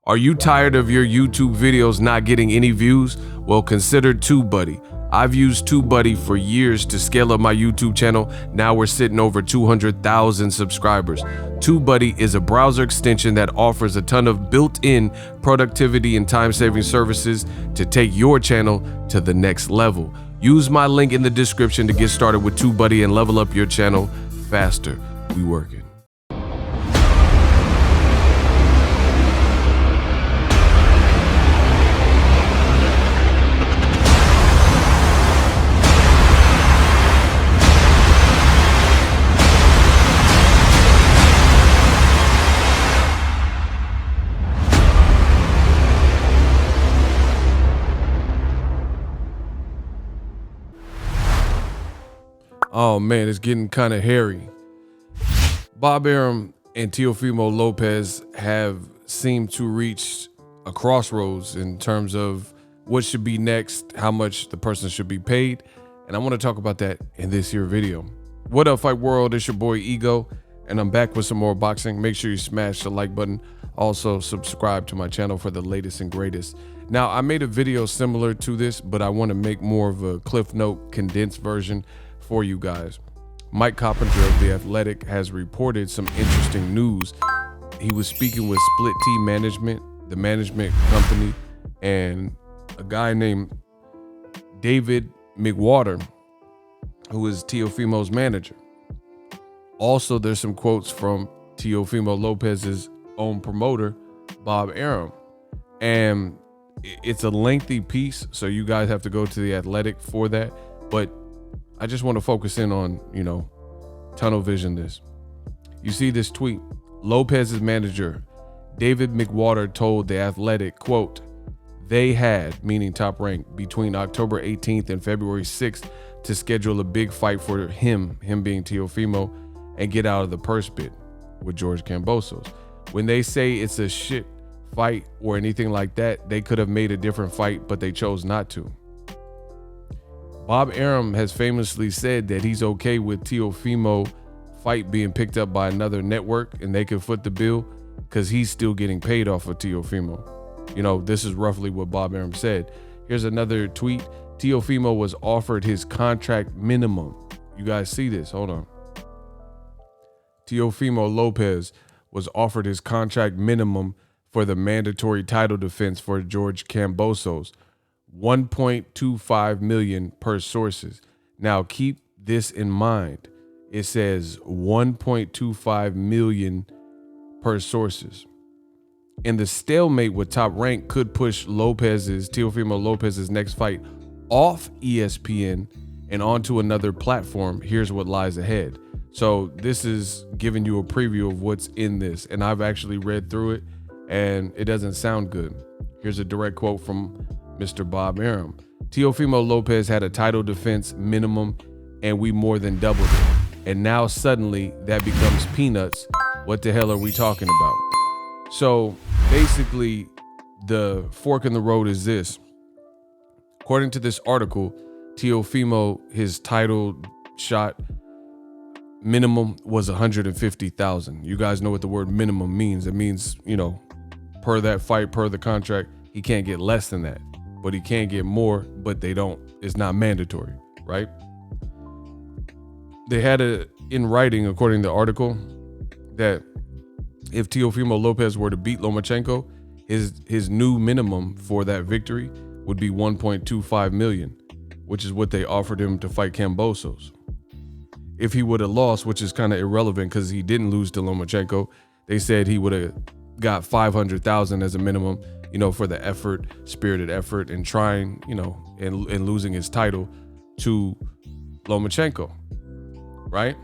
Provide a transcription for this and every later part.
Are you tired of your YouTube videos not getting any views? Well, consider TUBEBUDDY. I've used TUBEBUDDY for years to scale up my YouTube channel. Now we're sitting over 200,000 subscribers. TUBEBUDDY is a browser extension that offers a ton of built-in productivity and time-saving services to take your channel to the next level. Use my link in the description to get started with TUBEBUDDY and level up your channel faster. We working. Oh man, it's getting kind of hairy. Bob Arum and Teofimo Lopez have seemed to reach a crossroads in terms of what should be next, how much the person should be paid, and I want to talk about that in this here video. What up, Fight World? It's your boy Ego, and I'm back with some more boxing. Make sure you smash the like button. Also, subscribe to my channel for the latest and greatest. Now, I made a video similar to this, but I want to make more of a Cliff Note condensed version for you guys. Mike Coppinger of The Athletic has reported some interesting news. He was speaking with Split T Management, the management company, and a guy named David McWater, who is Teofimo's manager. Also, there's some quotes from Teofimo Lopez's own promoter, Bob Arum. And it's a lengthy piece, so you guys have to go to The Athletic for that. But I just want to focus in on, tunnel vision this. You see this tweet. Lopez's manager, David McWater, told The Athletic, quote, they had, meaning Top Rank, between October 18th and February 6th to schedule a big fight for him being Teofimo, and get out of the purse bid with George Kambosos. When they say it's a shit fight or anything like that, they could have made a different fight, but they chose not to. Bob Arum has famously said that he's okay with Teofimo fight being picked up by another network and they can foot the bill because he's still getting paid off of Teofimo. This is roughly what Bob Arum said. Here's another tweet. Teofimo was offered his contract minimum. You guys see this? Hold on. Teofimo Lopez was offered his contract minimum for the mandatory title defense for George Kambosos. 1.25 million per sources. Now keep this in mind. It says 1.25 million per sources. And the stalemate with Top Rank could push Teofimo Lopez's next fight off ESPN and onto another platform. Here's what lies ahead. So this is giving you a preview of what's in this. And I've actually read through it and it doesn't sound good. Here's a direct quote from Mr. Bob Arum. Teofimo Lopez had a title defense minimum and we more than doubled it. And now suddenly that becomes peanuts. What the hell are we talking about? So basically the fork in the road is this. According to this article, Teofimo, his title shot minimum was 150,000. You guys know what the word minimum means. It means, per that fight, per the contract, he can't get less than that. But he can get more, but it's not mandatory, right? They had it in writing, according to the article, that if Teofimo Lopez were to beat Lomachenko, his new minimum for that victory would be 1.25 million, which is what they offered him to fight Kambosos. If he would have lost, which is kind of irrelevant because he didn't lose to Lomachenko, they said he would have got 500,000 as a minimum, for the effort, spirited effort, and trying, and losing his title to Lomachenko, right?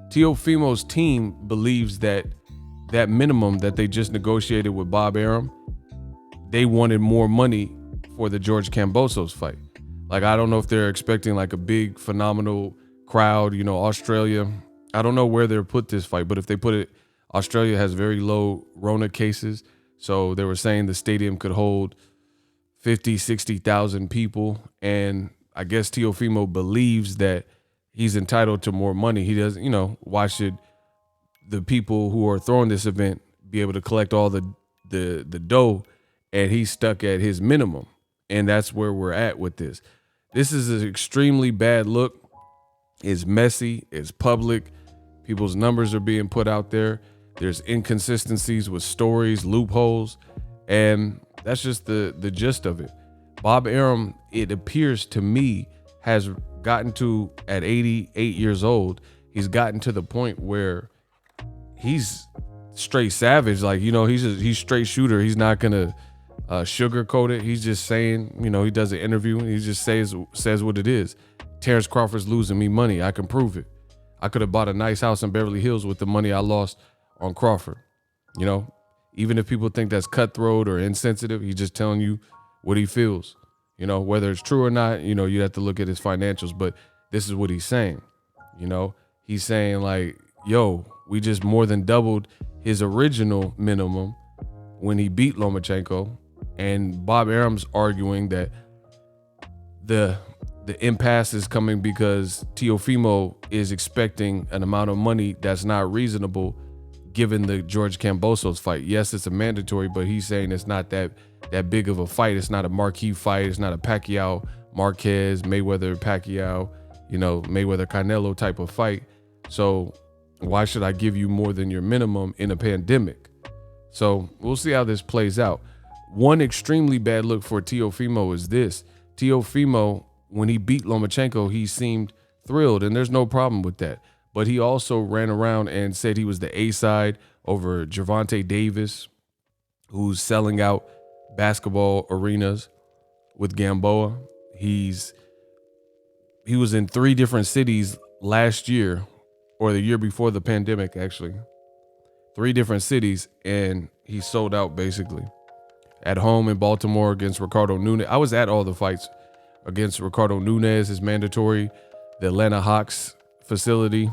Teofimo's team believes that minimum that they just negotiated with Bob Arum, they wanted more money for the George Kambosos fight. Like, I don't know if they're expecting like a big, phenomenal crowd, Australia. I don't know where they'll put this fight, but if they put it, Australia has very low Rona cases. So they were saying the stadium could hold 50, 60,000 people. And I guess Teofimo believes that he's entitled to more money. He doesn't, why should the people who are throwing this event be able to collect all the dough, and he's stuck at his minimum. And that's where we're at with this. This is an extremely bad look. It's messy. It's public. People's numbers are being put out there. There's inconsistencies with stories, loopholes, and that's just the gist of it. Bob Arum, it appears to me, has gotten to, at 88 years old, he's gotten to the point where he's straight savage. Like, he's straight shooter. He's not gonna sugarcoat it. He's just saying, he does an interview and he just says what it is. Terrence Crawford's losing me money. I can prove it. I could have bought a nice house in Beverly Hills with the money I lost on Crawford. Even if people think that's cutthroat or insensitive, he's just telling you what he feels. Whether it's true or not, you have to look at his financials, but this is what he's saying. He's saying like, yo, we just more than doubled his original minimum when he beat Lomachenko. And Bob Arum's arguing that the impasse is coming because Teofimo is expecting an amount of money that's not reasonable given the George Kambosos fight. Yes, it's a mandatory, but he's saying it's not that big of a fight. It's not a marquee fight. It's not a Pacquiao, Marquez, Mayweather, Pacquiao, Mayweather, Canelo type of fight. So why should I give you more than your minimum in a pandemic? So we'll see how this plays out. One extremely bad look for Teofimo is this. Teofimo, when he beat Lomachenko, he seemed thrilled, and there's no problem with that. But he also ran around and said he was the A-side over Gervonta Davis, who's selling out basketball arenas with Gamboa. He was in 3 different cities last year, or the year before the pandemic, actually. 3 different cities, and he sold out basically. At home in Baltimore against Ricardo Nunes. I was at all the fights against Ricardo Nunes, is mandatory. The Atlanta Hawks facility,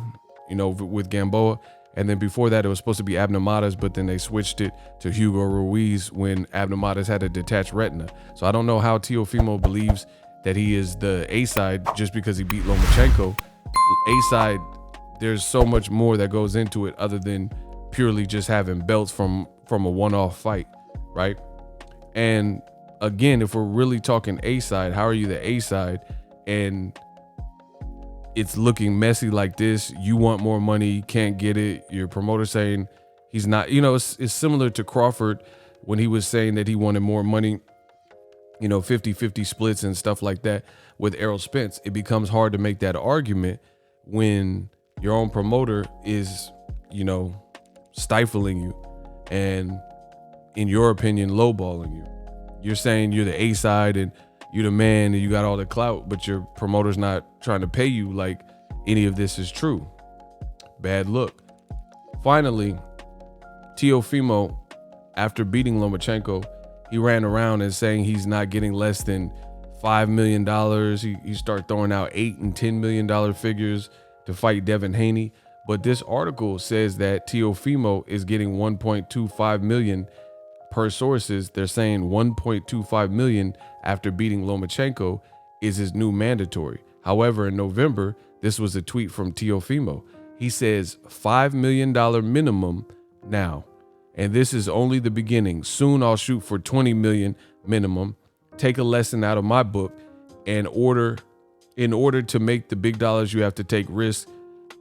with Gamboa. And then before that, it was supposed to be Abner Matas, but then they switched it to Hugo Ruiz when Abner Matas had a detached retina. So I don't know how Teofimo believes that he is the A-side just because he beat Lomachenko. A-side, there's so much more that goes into it other than purely just having belts from a one-off fight, right? And again, if we're really talking A-side, how are you the A-side and it's looking messy like this? You want more money, can't get it. Your promoter saying he's not, it's similar to Crawford when he was saying that he wanted more money, 50-50 splits and stuff like that with Errol Spence. It becomes hard to make that argument when your own promoter is, stifling you and, in your opinion, lowballing you. You're saying you're the A-side and you're the man and you got all the clout, but your promoter's not trying to pay you like any of this is true. Bad look. Finally, Teofimo, after beating Lomachenko, he ran around and saying he's not getting less than $5 million. He started throwing out $8 and $10 million figures to fight Devin Haney. But this article says that Teofimo is getting $1.25 million per sources. They're saying $1.25 million after beating Lomachenko is his new mandatory. However, in November, this was a tweet from Teofimo. He says $5 million minimum now. And this is only the beginning. Soon I'll shoot for $20 million minimum. Take a lesson out of my book. And in order to make the big dollars, you have to take risks.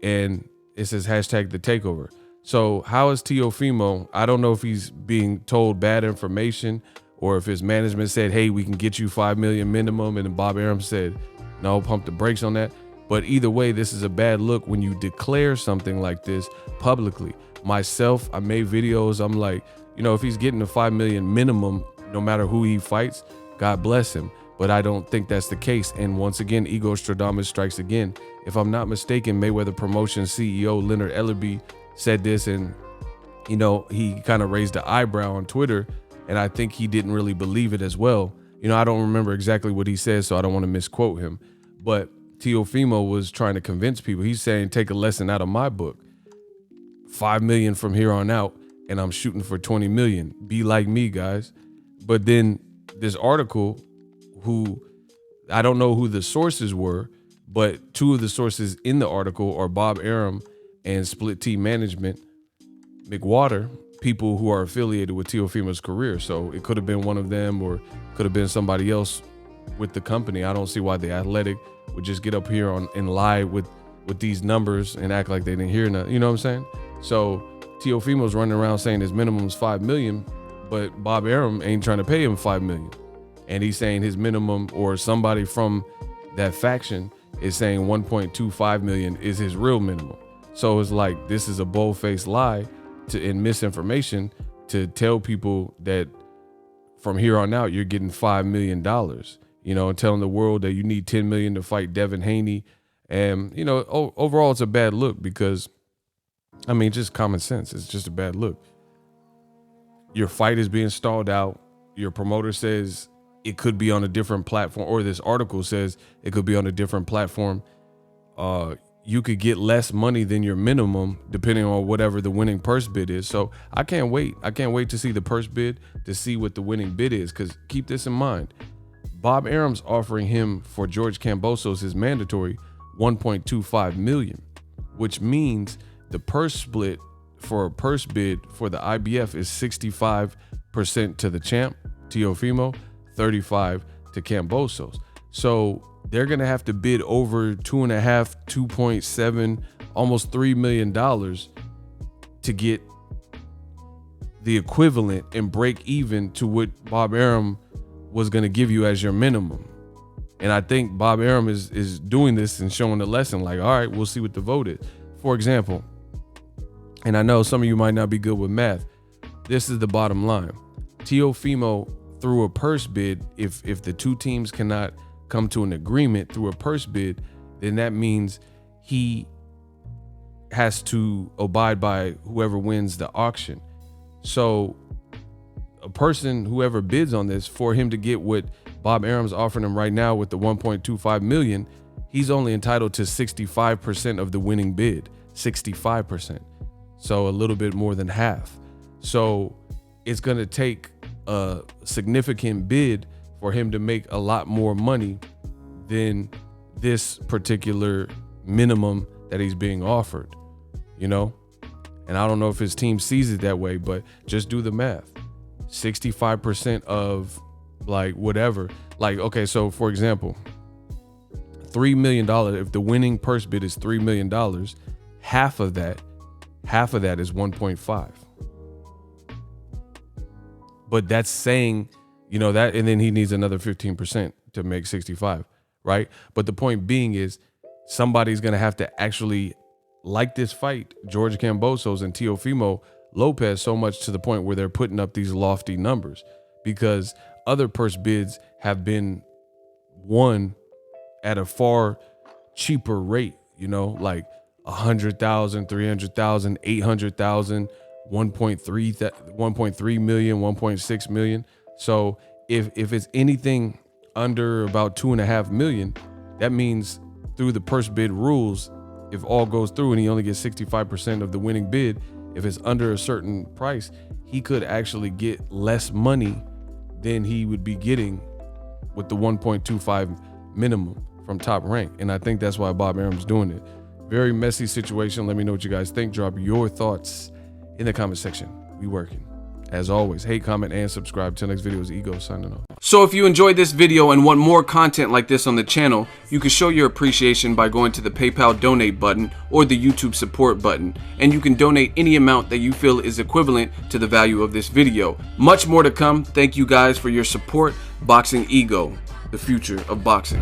And it says hashtag the takeover. So how is Teofimo? I don't know if he's being told bad information or if his management said, hey, we can get you $5 million minimum. And Bob Arum said, no, pump the brakes on that. But either way, this is a bad look when you declare something like this publicly. Myself, I made videos. I'm like, if he's getting the $5 million minimum, no matter who he fights, God bless him. But I don't think that's the case. And once again, Ego Stradamus strikes again. If I'm not mistaken, Mayweather Promotions CEO Leonard Ellerby said this, and he kind of raised the eyebrow on Twitter, and I think he didn't really believe it as well. I don't remember exactly what he said, so I don't want to misquote him. But Teofimo was trying to convince people. He's saying, take a lesson out of my book. $5 million from here on out, and I'm shooting for $20 million. Be like me, guys. But then this article, who I don't know who the sources were, but 2 of the sources in the article are Bob Arum and Split T Management. McWater, people who are affiliated with Teofimo's career. So it could have been one of them, or could have been somebody else with the company. I don't see why the Athletic would just get up here and lie with these numbers and act like they didn't hear nothing. You know what I'm saying? So Teofimo's running around saying his minimum is $5 million, but Bob Arum ain't trying to pay him $5 million. And he's saying his minimum, or somebody from that faction is saying 1.25 million is his real minimum. So it's like, this is a bold-faced lie and misinformation to tell people that from here on out, you're getting $5 million, you know, and telling the world that you need 10 million to fight Devin Haney. And, you know, overall, it's a bad look because, I mean, just common sense. It's just a bad look. Your fight is being stalled out. Your promoter says it could be on a different platform, or this article says it could be on a different platform. You could get less money than your minimum depending on whatever the winning purse bid is. So I can't wait. I can't wait to see the purse bid, to see what the winning bid is, because keep this in mind. Bob Arum's offering him for George Kambosos his mandatory 1.25 million, which means the purse split for a purse bid for the IBF is 65% to the champ, Teofimo, 35 to Kambosos. So they're going to have to bid over 2.5, 2.7, almost $3 million to get the equivalent and break even to what Bob Arum was going to give you as your minimum. And I think Bob Arum is doing this and showing the lesson, like, all right, we'll see what the vote is. For example, and I know some of you might not be good with math, this is the bottom line. Teofimo, through a purse bid, if the two teams cannot come to an agreement through a purse bid, then that means he has to abide by whoever wins the auction. So a person, whoever bids on this, for him to get what Bob Arum's offering him right now with the 1.25 million, he's only entitled to 65% of the winning bid, 65%. So a little bit more than half. So it's going to take a significant bid for him to make a lot more money than this particular minimum that he's being offered, you know? And I don't know if his team sees it that way, but just do the math. 65% of like whatever, like, okay, so for example, $3 million, if the winning purse bid is $3 million, half of that is 1.5. But that's saying, you know, that, and then he needs another 15% to make 65, right? But the point being is somebody's going to have to actually like this fight, George Kambosos and Teofimo Lopez, so much to the point where they're putting up these lofty numbers, because other purse bids have been won at a far cheaper rate, you know, like 100,000, 300,000, 800,000, 1.3 million, 1.6 million. So if it's anything under about 2.5 million, that means through the purse bid rules, if all goes through and he only gets 65% of the winning bid, if it's under a certain price, he could actually get less money than he would be getting with the 1.25 minimum from Top Rank. And I think that's why Bob Arum's doing it. Very messy situation. Let me know what you guys think. Drop your thoughts in the comment section. We working. As always, hate, comment, and subscribe. Till next video is Ego signing off. So if you enjoyed this video and want more content like this on the channel, you can show your appreciation by going to the PayPal donate button or the YouTube support button, and you can donate any amount that you feel is equivalent to the value of this video. Much more to come. Thank you guys for your support. Boxingego, the future of boxing.